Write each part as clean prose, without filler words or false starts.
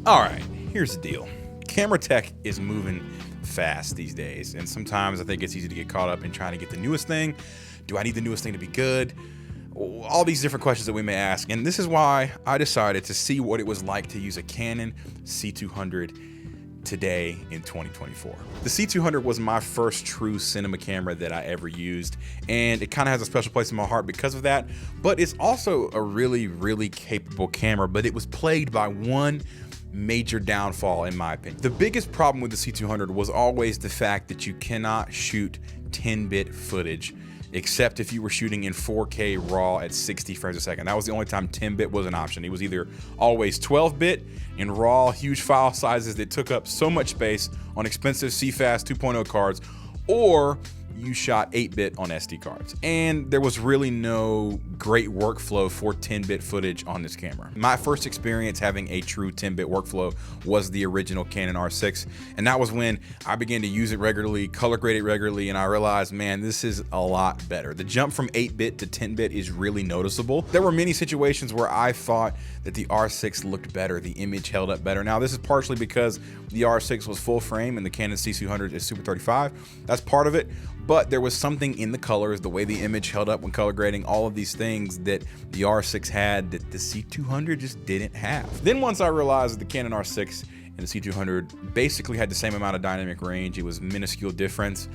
All right, here's the deal. Camera tech is moving fast these days, and sometimes I think it's easy to get caught up in trying to get the newest thing. Do I need the newest thing to be good? All these different questions that we may ask, and this is why I decided to see what it was like to use a Canon C200 today in 2024. The C200 was my first true cinema camera that I ever used, and it kind of has a special place in my heart because of that, but it's also a really capable camera, but it was plagued by one major downfall in my opinion. The biggest problem with the C200 was always the fact that you cannot shoot 10-bit footage except if you were shooting in 4K RAW at 60 frames a second. That was the only time 10-bit was an option. It was either always 12-bit in RAW, huge file sizes that took up so much space on expensive CFast 2.0 cards, or you shot 8-bit on SD cards. And there was really no great workflow for 10-bit footage on this camera. My first experience having a true 10-bit workflow was the original Canon R6, and that was when I began to use it regularly, color grade it regularly, and I realized, man, this is a lot better. The jump from 8-bit to 10-bit is really noticeable. There were many situations where I thought that the R6 looked better, the image held up better. Now, this is partially because the R6 was full frame and the Canon C200 is Super 35. That's part of it. But there was something in the colors, the way the image held up when color grading, all of these things that the R6 had that the C200 just didn't have. Then once I realized that the Canon R6 and the C200 basically had the same amount of dynamic range, it was minuscule difference,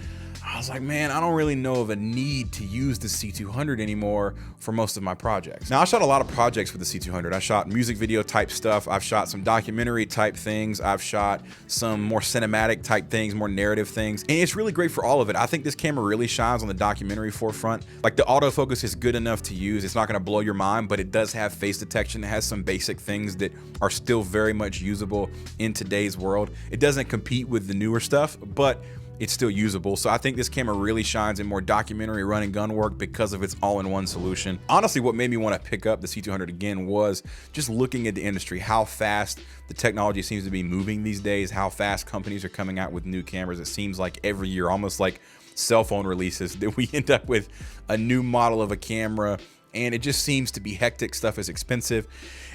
I was like, man, I don't really know of a need to use the C200 anymore for most of my projects. Now, I shot a lot of projects with the C200. I shot music video type stuff. I've shot some documentary type things. I've shot some more cinematic type things, more narrative things. And it's really great for all of it. I think this camera really shines on the documentary forefront. Like, the autofocus is good enough to use. It's not gonna blow your mind, but it does have face detection. It has some basic things that are still very much usable in today's world. It doesn't compete with the newer stuff, but it's still usable. So I think this camera really shines in more documentary run and gun work because of its all-in-one solution. Honestly, what made me want to pick up the C200 again was just looking at the industry, how fast the technology seems to be moving these days, how fast companies are coming out with new cameras. It seems like every year, almost like cell phone releases, that we end up with a new model of a camera, and it just seems to be hectic. Stuff is expensive,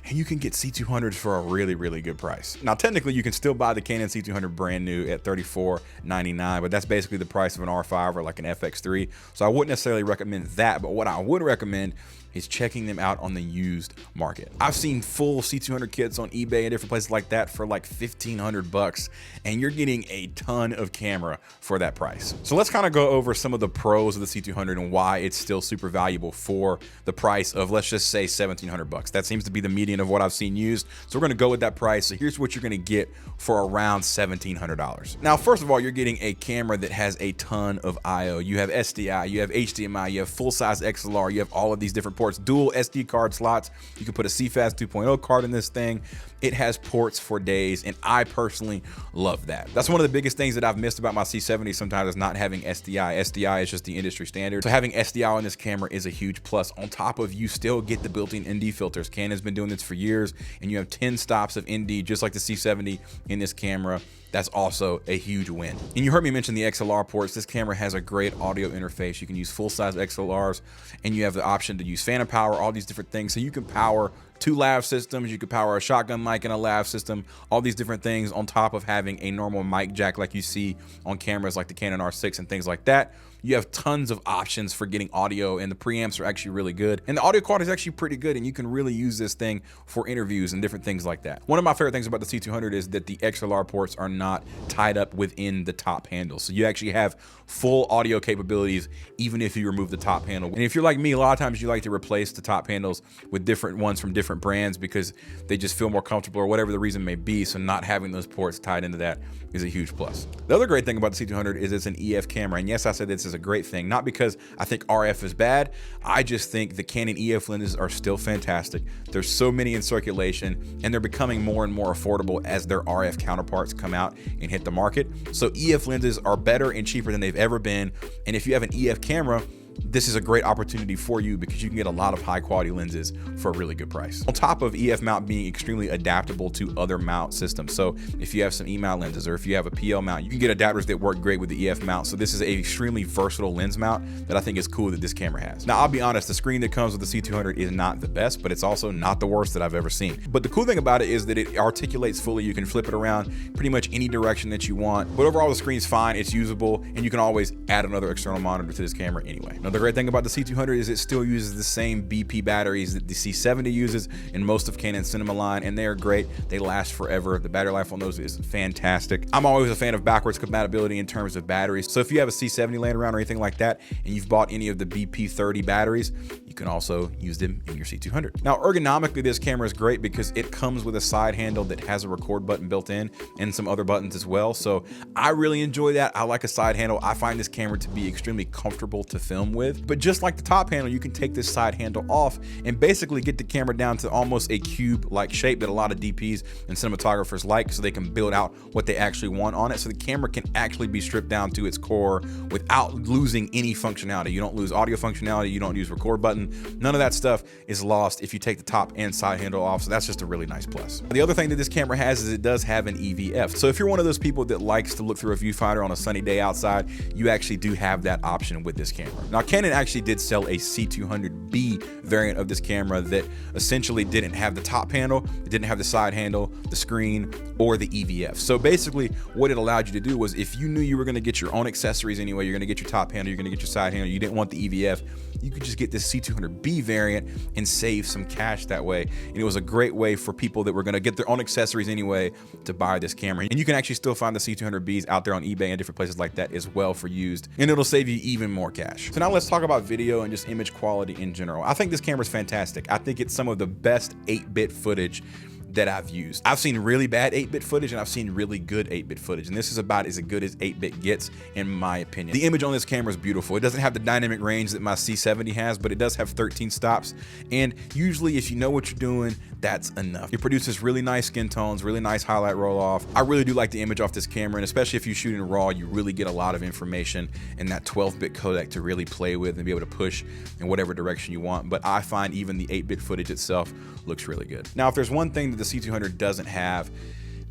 and you can get C200s for a really good price. Now, technically, you can still buy the Canon C200 brand new at $34.99, but that's basically the price of an R5 or like an FX3. So I wouldn't necessarily recommend that, but what I would recommend is checking them out on the used market. I've seen full C200 kits on eBay and different places like that for like 1,500 bucks, and you're getting a ton of camera for that price. So let's kind of go over some of the pros of the C200 and why it's still super valuable for the price of, let's just say, 1,700 bucks. That seems to be the median of what I've seen used. So we're gonna go with that price. So here's what you're gonna get for around $1,700. Now, first of all, you're getting a camera that has a ton of IO. You have SDI, you have HDMI, you have full-size XLR, you have all of these different ports, dual SD card slots. You can put a CFast 2.0 card in this thing. It has ports for days, and I personally love that. That's one of the biggest things that I've missed about my C70 sometimes, is not having SDI. SDI is just the industry standard. So having SDI on this camera is a huge plus. On top of, you still get the built-in ND filters. Canon's been doing this for years, and you have 10 stops of ND, just like the C70 in this camera. That's also a huge win. And you heard me mention the XLR ports. This camera has a great audio interface. You can use full-size XLRs, and you have the option to use phantom power, all these different things. So you can power 2 lav systems, you could power a shotgun mic and a lav system, all these different things on top of having a normal mic jack like you see on cameras like the Canon R6 and things like that. You have tons of options for getting audio, and the preamps are actually really good. And the audio quality is actually pretty good, and you can really use this thing for interviews and different things like that. One of my favorite things about the C200 is that the XLR ports are not tied up within the top handle. So you actually have full audio capabilities even if you remove the top handle. And if you're like me, a lot of times you like to replace the top handles with different ones from different brands because they just feel more comfortable or whatever the reason may be. So not having those ports tied into that is a huge plus. The other great thing about the C200 is it's an EF camera. And yes, I said this is a great thing, not because I think RF is bad. I just think the Canon EF lenses are still fantastic. There's so many in circulation, and they're becoming more and more affordable as their RF counterparts come out and hit the market. So EF lenses are better and cheaper than they've ever been. And if you have an EF camera, this is a great opportunity for you because you can get a lot of high quality lenses for a really good price. On top of EF mount being extremely adaptable to other mount systems. So if you have some E mount lenses or if you have a PL mount, you can get adapters that work great with the EF mount. So this is an extremely versatile lens mount that I think is cool that this camera has. Now, I'll be honest, the screen that comes with the C200 is not the best, but it's also not the worst that I've ever seen. But the cool thing about it is that it articulates fully. You can flip it around pretty much any direction that you want. But overall, the screen's fine, it's usable, and you can always add another external monitor to this camera anyway. Another great thing about the C200 is it still uses the same BP batteries that the C70 uses in most of Canon cinema line, and they're great. They last forever. The battery life on those is fantastic. I'm always a fan of backwards compatibility in terms of batteries. So if you have a C70 laying around or anything like that, and you've bought any of the BP30 batteries, you can also use them in your C200. Now, ergonomically, this camera is great because it comes with a side handle that has a record button built in and some other buttons as well. So I really enjoy that. I like a side handle. I find this camera to be extremely comfortable to film with. But just like the top handle, you can take this side handle off and basically get the camera down to almost a cube-like shape that a lot of DPs and cinematographers like, so they can build out what they actually want on it. So the camera can actually be stripped down to its core without losing any functionality. You don't lose audio functionality. You don't use record button. None of that stuff is lost if you take the top and side handle off. So that's just a really nice plus. The other thing that this camera has is it does have an EVF. So if you're one of those people that likes to look through a viewfinder on a sunny day outside, you actually do have that option with this camera. Now, Canon actually did sell a C200B variant of this camera that essentially didn't have the top handle, it didn't have the side handle, the screen, or the EVF. So basically what it allowed you to do was, if you knew you were gonna get your own accessories anyway, you're gonna get your top handle, you're gonna get your side handle, you didn't want the EVF, you could just get this C200B variant and save some cash that way. And it was a great way for people that were gonna get their own accessories anyway to buy this camera. And you can actually still find the C200Bs out there on eBay and different places like that as well for used, and it'll save you even more cash. So now let's talk about video and just image quality in general. I think this camera is fantastic. I think it's some of the best 8-bit footage that I've used. I've seen really bad 8-bit footage and I've seen really good 8-bit footage, and this is about as good as 8-bit gets in my opinion. The image on this camera is beautiful. It doesn't have the dynamic range that my C70 has, but it does have 13 stops, and usually if you know what you're doing, that's enough. It produces really nice skin tones, really nice highlight roll off. I really do like the image off this camera, and especially if you shoot in RAW, you really get a lot of information in that 12-bit codec to really play with and be able to push in whatever direction you want. But I find even the 8-bit footage itself looks really good. Now, if there's one thing that the C200 doesn't have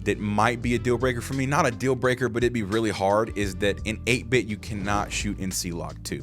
that might be a deal breaker for me, not a deal breaker, but it'd be really hard, is that in 8-bit you cannot shoot in C-Log 2.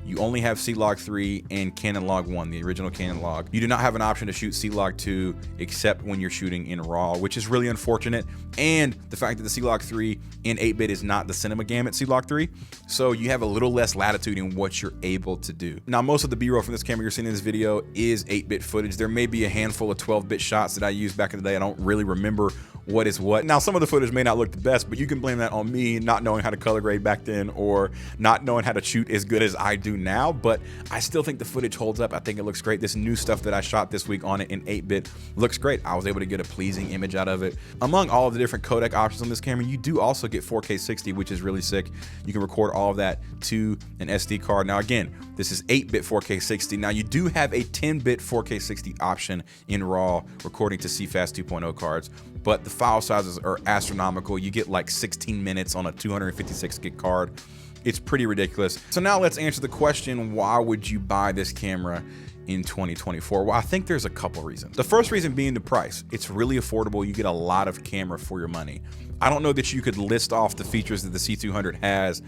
You only have C-Log 3 and Canon Log 1, the original Canon Log. You do not have an option to shoot C-Log 2 except when you're shooting in RAW, which is really unfortunate. And the fact that the C-Log 3 in 8-bit is not the Cinema Gamut C-Log 3, so you have a little less latitude in what you're able to do. Now, most of the B-roll from this camera you're seeing in this video is 8-bit footage. There may be a handful of 12-bit shots that I used back in the day. I don't really remember what is what. Now, some of the footage may not look the best, but you can blame that on me not knowing how to color grade back then or not knowing how to shoot as good as I do now, but I still think the footage holds up. I think it looks great. This new stuff that I shot this week on it in 8-bit looks great. I was able to get a pleasing image out of it. Among all of the different codec options on this camera, you do also get 4K 60, which is really sick. You can record all of that to an SD card. Now, again, this is 8-bit 4K 60. Now, you do have a 10-bit 4K 60 option in RAW recording to CFast 2.0 cards, but the file sizes are astronomical. You get like 16 minutes on a 256 gig card. It's pretty ridiculous. So now let's answer the question, why would you buy this camera in 2024? Well, I think there's a couple reasons. The first reason being the price. It's really affordable. You get a lot of camera for your money. I don't know that you could list off the features that the C200 has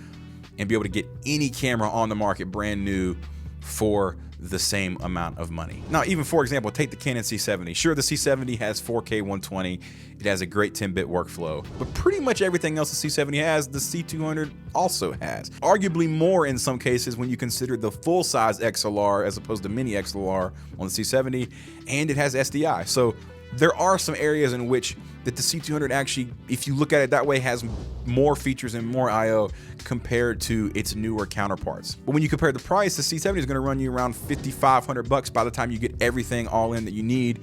and be able to get any camera on the market brand new for the same amount of money. Now, even for example, take the Canon C70. Sure, the C70 has 4K 120. It has a great 10-bit workflow, but pretty much everything else the C70 has, the C200 also has. Arguably more in some cases when you consider the full-size XLR as opposed to mini XLR on the C70, and it has SDI. So there are some areas in which that the C200 actually, if you look at it that way, has more features and more I/O compared to its newer counterparts. But when you compare the price, the C70 is going to run you around $5,500 by the time you get everything all in that you need,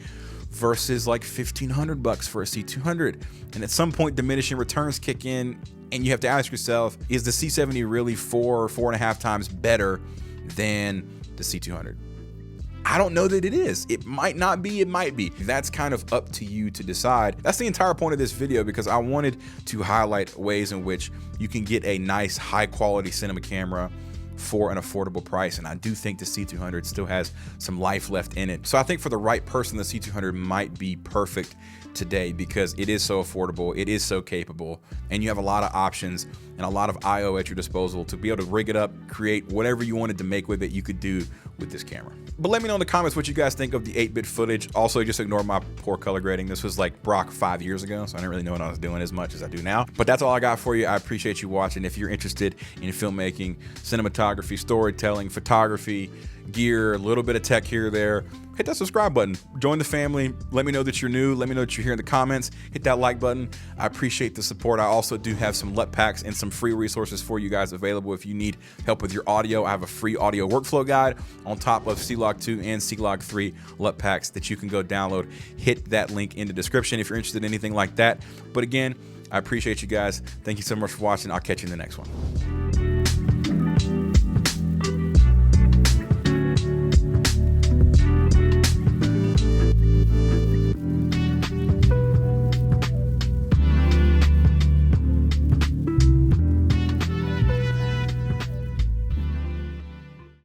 versus like $1,500 for a C200. And at some point, diminishing returns kick in, and you have to ask yourself, is the C70 really 4 or 4.5 times better than the C200? I don't know that it is. It might not be, it might be. That's kind of up to you to decide. That's the entire point of this video, because I wanted to highlight ways in which you can get a nice high quality cinema camera for an affordable price. And I do think the C200 still has some life left in it. So I think for the right person, the C200 might be perfect today because it is so affordable, it is so capable, and you have a lot of options and a lot of IO at your disposal to be able to rig it up, create whatever you wanted to make with it, you could do with this camera. But let me know in the comments what you guys think of the 8-bit footage. Also, just ignore my poor color grading. This was like Brock 5 years ago, so I didn't really know what I was doing as much as I do now. But that's all I got for you. I appreciate you watching. If you're interested in filmmaking, cinematography, storytelling, photography, gear, a little bit of tech here or there, hit that subscribe button. Join the family. Let me know that you're new. Let me know that you're here in the comments. Hit that like button. I appreciate the support. I also do have some LUT packs and some free resources for you guys available if you need help with your audio. I have a free audio workflow guide on top of C-Log 2 and C-Log 3 LUT packs that you can go download. Hit that link in the description if you're interested in anything like that. But again, I appreciate you guys. Thank you so much for watching. I'll catch you in the next one.